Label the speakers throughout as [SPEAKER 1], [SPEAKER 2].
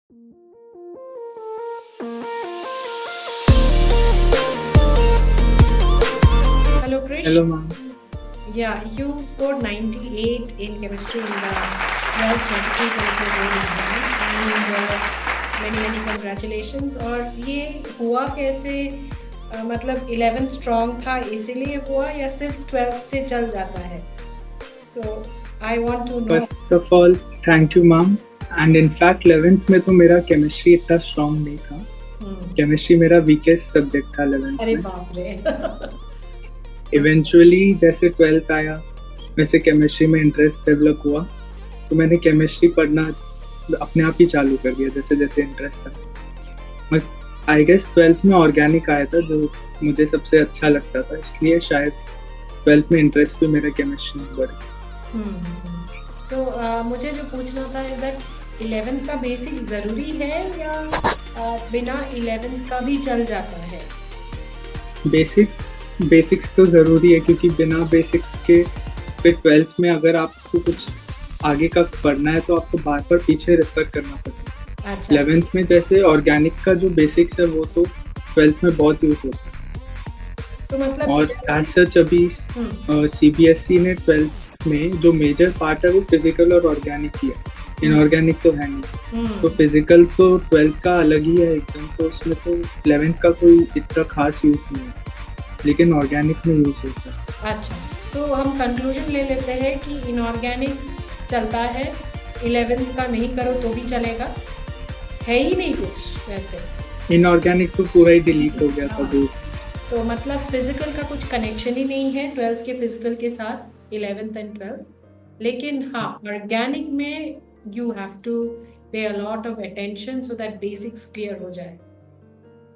[SPEAKER 1] Hello, Krish.
[SPEAKER 2] Hello, ma'am.
[SPEAKER 1] Yeah, you scored 98 in chemistry in the 12th 23-24 board exam and many many congratulations. और ये हुआ कैसे? मतलब 11 strong था इसीलिए हुआ या सिर्फ 12th से चल जाता है? So I want to know.
[SPEAKER 2] First of all, thank you, ma'am. And in fact, 11th में तो मेरा केमिस्ट्री इतना स्ट्रॉन्ग नहीं था. केमिस्ट्री मेरा वीकेस्ट सब्जेक्ट था 11th
[SPEAKER 1] अरे
[SPEAKER 2] में.
[SPEAKER 1] बाप रे.
[SPEAKER 2] इवेंचुअली जैसे 12th आया वैसे केमिस्ट्री में इंटरेस्ट डेवलप हुआ, तो मैंने केमिस्ट्री पढ़ना अपने आप ही चालू कर दिया जैसे जैसे इंटरेस्ट था. आई गेस 12th में ऑर्गेनिक आया था जो मुझे सबसे अच्छा लगता था, इसलिए शायद 12th में इंटरेस्ट भी मेरा केमिस्ट्री में बढ़ा.
[SPEAKER 1] सो मुझे जो पूछना था इज दैट 11th का बेसिक ज़रूरी है या बिना 11th का भी चल जाता है?
[SPEAKER 2] बेसिक्स तो ज़रूरी है, क्योंकि बिना बेसिक्स के फिर 12th में अगर आपको कुछ आगे का पढ़ना है तो आपको बार बार पीछे रेफर करना पड़ता है.
[SPEAKER 1] अच्छा.
[SPEAKER 2] 11th में जैसे ऑर्गेनिक का जो बेसिक्स है वो तो 12th में बहुत यूज होता है.
[SPEAKER 1] तो मतलब
[SPEAKER 2] और एज सच अभी CBSE ने 12th में जो मेजर पार्ट है वो फिजिकल और ऑर्गेनिक ही है. इनऑर्गेनिक तो है नहीं. तो फिजिकल तो 12th का अलग ही है एकदम, तो उसमें तो 11th का कोई इतना खास यूज नहीं है, लेकिन ऑर्गेनिक में यूज होता है.
[SPEAKER 1] अच्छा, सो हम कंक्लूजन ले लेते हैं कि इनऑर्गेनिक चलता है, 11th का नहीं करो तो भी चलेगा, है ही नहीं कुछ वैसे.
[SPEAKER 2] इनऑर्गेनिक तो पूरा ही डिलीट हो गया था बोर्ड.
[SPEAKER 1] तो मतलब फिजिकल का कुछ कनेक्शन ही नहीं है 12th के फिजिकल के साथ, 11th एंड 12th. लेकिन हाँ, ऑर्गेनिक में यू हैव टू पे a lot of attention so that basics clear हो जाए.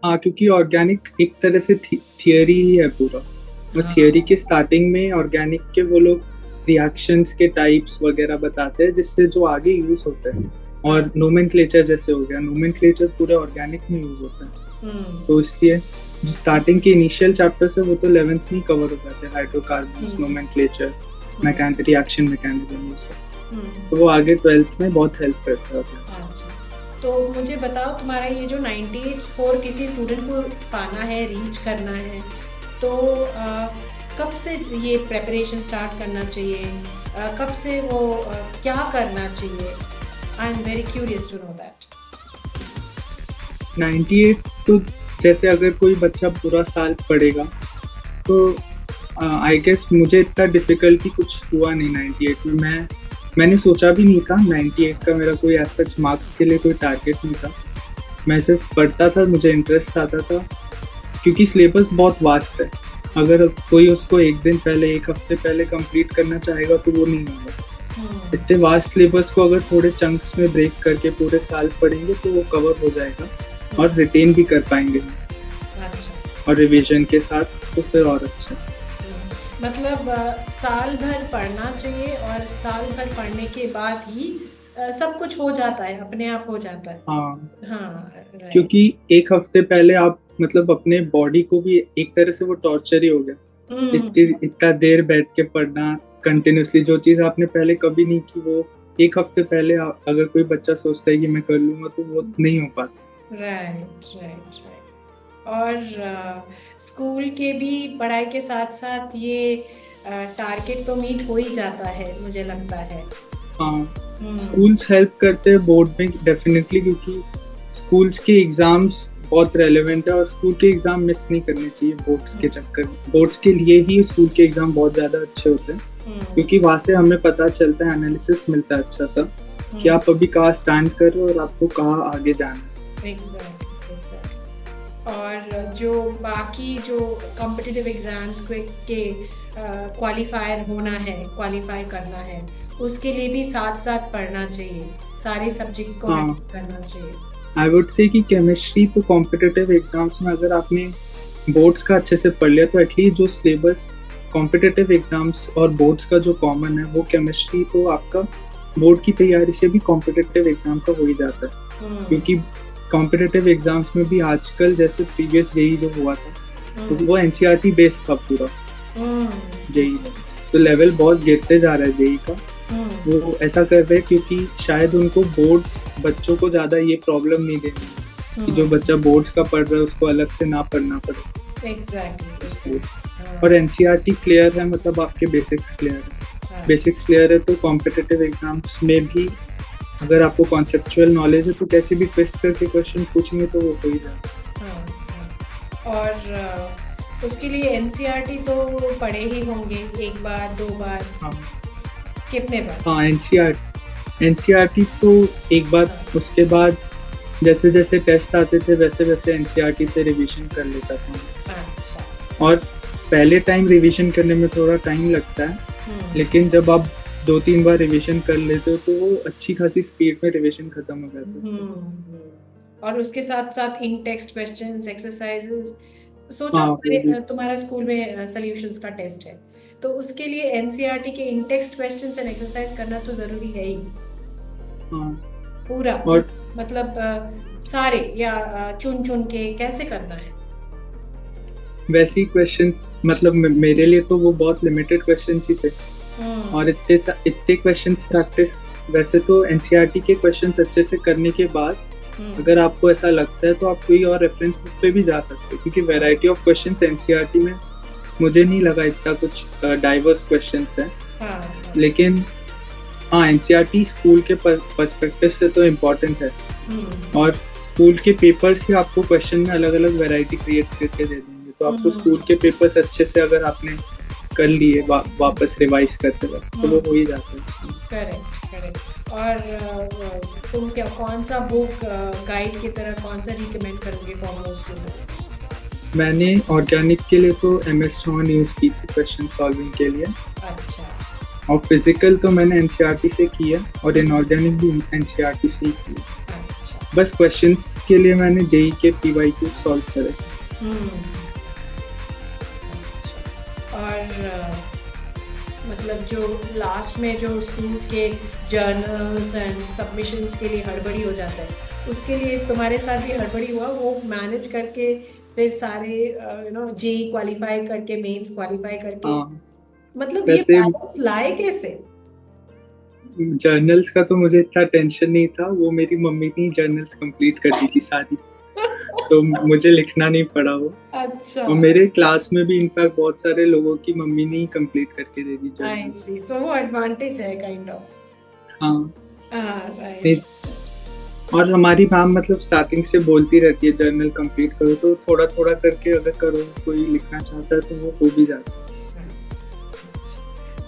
[SPEAKER 2] हाँ, क्योंकि ऑर्गेनिक एक तरह से थियरी ही है पूरा. और थियरी के स्टार्टिंग में ऑर्गेनिक के वो लोग रिएक्शंस के टाइप्स वगैरह बताते हैं जिससे जो आगे यूज होते हैं. और नोमेनक्लेचर जैसे हो गया, नोमेनक्लेचर पूरे ऑर्गेनिक में यूज होता है. तो इसलिए जो स्टार्टिंग के इनिशियल चैप्टर्स है वो तो 11th में कवर हो जाते हैं. हाइड्रोकार्बन्स, नोमेनक्लेचर, रिएक्शन मैकेनिज्म, ये सब. तो वो आगे 12th में बहुत हेल्प करता है.
[SPEAKER 1] अच्छा, तो मुझे बताओ तुम्हारा ये जो 98 स्कोर किसी स्टूडेंट को पाना है, रीच करना है, तो कब से ये प्रेपरेशन स्टार्ट करना चाहिए? कब से वो क्या करना चाहिए? I am very curious to know that.
[SPEAKER 2] 98 तो जैसे अगर कोई बच्चा पूरा साल पढ़ेगा तो आई गेस मुझे इतना डिफ़िकल्टी कुछ हुआ नहीं 98 में. मैंने सोचा भी नहीं था 98 का मेरा कोई ऐसा सच मार्क्स के लिए कोई टारगेट नहीं था. मैं सिर्फ पढ़ता था, मुझे इंटरेस्ट आता था, क्योंकि सिलेबस बहुत वास्ट है. अगर कोई उसको एक दिन पहले, एक हफ्ते पहले कंप्लीट करना चाहेगा तो वो नहीं होगा. इतने वास्ट सिलेबस को अगर थोड़े चंक्स में ब्रेक करके पूरे साल पढ़ेंगे तो वो कवर हो जाएगा और रिटेन भी कर पाएंगे.
[SPEAKER 1] अच्छा.
[SPEAKER 2] और रिवीजन के साथ तो फिर और अच्छा.
[SPEAKER 1] मतलब साल भर पढ़ना चाहिए और साल भर पढ़ने के बाद ही सब कुछ हो जाता है, अपने आप हो जाता है.
[SPEAKER 2] हाँ,
[SPEAKER 1] right.
[SPEAKER 2] क्योंकि एक हफ्ते पहले आप मतलब अपने बॉडी को भी एक तरह से वो टॉर्चर ही हो गया. इतना देर बैठ के पढ़ना कंटिन्यूसली, जो चीज़ आपने पहले कभी नहीं की वो एक हफ्ते पहले अगर कोई बच्चा सोचता है कि मैं कर लूँगा तो वो नहीं हो पाता.
[SPEAKER 1] राइट. और स्कूल के भी पढ़ाई के साथ साथ ये टारगेट तो मीट हो ही जाता है मुझे लगता है.
[SPEAKER 2] हाँ, स्कूल्स हेल्प करते हैं बोर्ड में डेफिनेटली, क्योंकि स्कूल्स के एग्ज़ाम्स बहुत रेलेवेंट है और स्कूल के एग्ज़ाम मिस नहीं करने चाहिए बोर्ड्स के चक्कर में. बोर्ड्स के लिए ही स्कूल के एग्ज़ाम बहुत ज़्यादा अच्छे होते हैं, क्योंकि वहाँ से हमें पता चलता है, एनालिसिस मिलता है अच्छा सा कि आप अभी कहाँ स्टैंड कर रहे हो और आपको कहाँ आगे जाना है.
[SPEAKER 1] एग्जैक्टली. और जो बाकी जो कॉम्पिटिटिव एग्जाम्स के क्वालिफायर होना है, क्वालिफाई करना है, उसके लिए भी साथ साथ पढ़ना चाहिए, सारे सब्जेक्ट्स को करना चाहिए.
[SPEAKER 2] आई वुड से कि केमिस्ट्री तो कॉम्पिटिटिव एग्जाम्स में अगर आपने बोर्ड्स का अच्छे से पढ़ लिया तो एटलीस्ट जो सिलेबस कॉम्पिटिटिव एग्जाम्स और बोर्ड्स का जो कॉमन है वो केमिस्ट्री तो आपका बोर्ड की तैयारी से भी कॉम्पिटिटिव एग्जाम का हो ही जाता है. क्योंकि कॉम्पिटिटिव एग्जाम्स में भी आजकल जैसे प्रीवियस जेई जो हुआ था तो वो NCERT बेस्ड था पूरा. जेई तो लेवल बहुत गिरते जा रहा है जेई का. वो ऐसा कर रहे हैं क्योंकि शायद उनको बोर्ड्स बच्चों को ज़्यादा ये प्रॉब्लम नहीं देनी कि जो बच्चा बोर्ड्स का पढ़ रहा है उसको अलग से ना पढ़ना पड़े।
[SPEAKER 1] एग्जैक्टली।
[SPEAKER 2] और एनसीईआरटी क्लियर है, मतलब आपके बेसिक्स क्लियर है। बेसिक्स क्लियर है तो कॉम्पिटिटिव एग्जाम्स में भी अगर आपको कॉन्सेप्चुअल नॉलेज है तो कैसे भी ट्विस्ट करके क्वेश्चन पूछेंगे तो वो हो ही जाए।
[SPEAKER 1] और उसके लिए एनसीईआरटी तो पढ़े ही होंगे, एक बार 2 बार?
[SPEAKER 2] हाँ
[SPEAKER 1] कितने बार?
[SPEAKER 2] हाँ, एनसीईआरटी तो एक बार, उसके बाद जैसे जैसे टेस्ट आते थे वैसे वैसे एनसीईआरटी से रिवीजन कर लेता था।
[SPEAKER 1] अच्छा।
[SPEAKER 2] और पहले टाइम रिवीजन करने में थोड़ा टाइम लगता है, लेकिन जब आप 2-3 बार रिवीजन कर लेते हो तो वो अच्छी खासी स्पीड में रिवीजन खत्म हो जाता है।
[SPEAKER 1] और उसके साथ साथ इन टेक्स्ट क्वेश्चंस, एक्सरसाइजेस, सोचो
[SPEAKER 2] हाँ,
[SPEAKER 1] तुम्हारा स्कूल में सॉल्यूशंस का टेस्ट है तो उसके लिए एनसीईआरटी के इन टेक्स्ट क्वेश्चंस एंड एक्सरसाइज करना तो जरूरी है ही।
[SPEAKER 2] हाँ।
[SPEAKER 1] पूरा
[SPEAKER 2] और
[SPEAKER 1] मतलब सारे या चुन चुन के कैसे करना है?
[SPEAKER 2] वैसे ही क्वेश्चंस, मतलब मेरे लिए तो वो बहुत लिमिटेड क्वेश्चंस ही थे और इतने क्वेश्चंस प्रैक्टिस, वैसे तो एनसीईआरटी के क्वेश्चंस अच्छे से करने के बाद अगर आपको ऐसा लगता है तो आप कोई और रेफरेंस बुक पे भी जा सकते हो क्योंकि वैरायटी ऑफ क्वेश्चंस एनसीईआरटी में मुझे नहीं लगा इतना कुछ डाइवर्स क्वेश्चंस है। लेकिन हाँ, एनसीईआरटी स्कूल के पर्सपेक्टिव से तो इम्पोर्टेंट है और स्कूल के पेपर्स ही आपको क्वेश्चन में अलग अलग वैरायटी क्रिएट करके दे देंगे, तो आपको स्कूल के पेपर्स अच्छे से अगर आपने कर लिए वापस रिवाइज करते वक्त तो वो हो ही जाता है।
[SPEAKER 1] करेक्ट। और तुम क्या कौन सा बुक गाइड की तरह कौन सा रिकमेंड करोगे फॉर मोस्ट स्टूडेंट्स?
[SPEAKER 2] मैंने ऑर्गेनिक के लिए तो MS चौहान यूज़ की थी क्वेश्चन सॉल्विंग के लिए।
[SPEAKER 1] अच्छा।
[SPEAKER 2] और फिजिकल तो मैंने एनसीईआरटी से किया और इनऑर्गेनिक भी एनसीईआरटी से ही किया।
[SPEAKER 1] अच्छा।
[SPEAKER 2] बस क्वेश्चंस के लिए मैंने जेई के PYQ सॉल्व करे।
[SPEAKER 1] और मतलब जो लास्ट में जो स्कूल्स के जर्नल्स एंड सबमिशंस के लिए हड़बड़ी हो जाता है उसके लिए तुम्हारे साथ भी हड़बड़ी हुआ? वो मैनेज करके फिर सारे जेई क्वालिफाई करके मेंस क्वालिफाई करके, मतलब ये बैलेंस लाए कैसे?
[SPEAKER 2] जर्नल्स का तो मुझे इतना टेंशन नहीं था, वो मेरी मम्मी ने जर्नल्स कंप्लीट कर दी थी सारी तो मुझे लिखना नहीं पड़ा वो।
[SPEAKER 1] अच्छा।
[SPEAKER 2] और मेरे क्लास में भी इनफैक्ट बहुत सारे लोगों की मम्मी ने कंप्लीट करके दे दी जर्नल्स।
[SPEAKER 1] आई सी, सो वो एडवांटेज है काइंड ऑफ।
[SPEAKER 2] हाँ,
[SPEAKER 1] राइट।
[SPEAKER 2] और हमारी मैम मतलब स्टार्टिंग से बोलती रहती है जर्नल कंप्लीट करो, तो थोड़ा थोड़ा करके अगर करो, कोई लिखना चाहता है तो वो हो भी जाता है।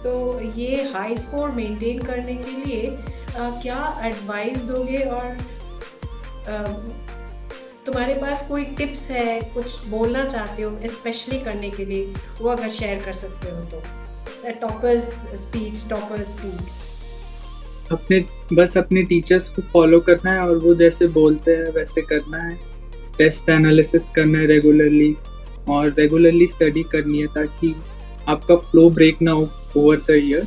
[SPEAKER 1] तो ये हाई स्कोर मेंटेन करने के लिए क्या एडवाइस दोगे? और तुम्हारे पास कोई टिप्स है, कुछ बोलना चाहते हो स्पेशली करने के लिए, वो अगर शेयर कर सकते हो तो? Toppers speech.
[SPEAKER 2] बस अपने टीचर्स को फॉलो करना है और वो जैसे बोलते हैं वैसे करना है। टेस्ट एनालिसिस करना है रेगुलरली और रेगुलरली स्टडी करनी है ताकि आपका फ्लो ब्रेक ना हो ओवर द ईयर,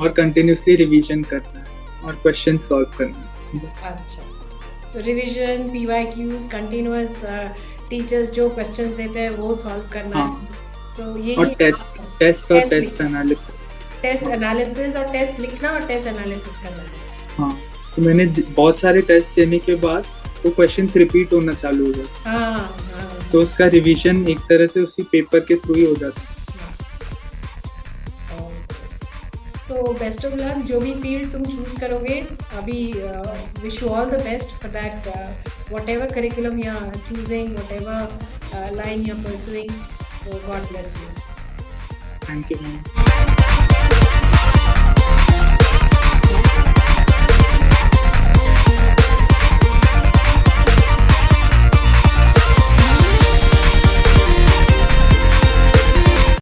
[SPEAKER 2] और कंटिन्यूसली रिवीजन करना है और क्वेश्चन सॉल्व करना है।
[SPEAKER 1] अच्छा, सो रिवीजन, PYQs, कंटिन्यूअस टीचर्स जो क्वेश्चंस देते हैं वो सॉल्व करना है। सो ये
[SPEAKER 2] और टेस्ट एनालिसिस
[SPEAKER 1] और टेस्ट लिखना और टेस्ट एनालिसिस करना है।
[SPEAKER 2] हाँ, तो मैंने बहुत सारे टेस्ट देने के बाद वो क्वेश्चंस रिपीट होना चालू हो जाता है।
[SPEAKER 1] हाँ।
[SPEAKER 2] तो उसका रिवीजन एक तरह से उसी पेपर के थ्रू ही हो जाता है।
[SPEAKER 1] सो बेस्ट ऑफ लक, जो भी फील्ड तुम चूज करोगे अभी, wish you all the best for that, whatever curriculum you are choosing, whatever line you are pursuing, so God bless you.
[SPEAKER 2] Thank you ma'am.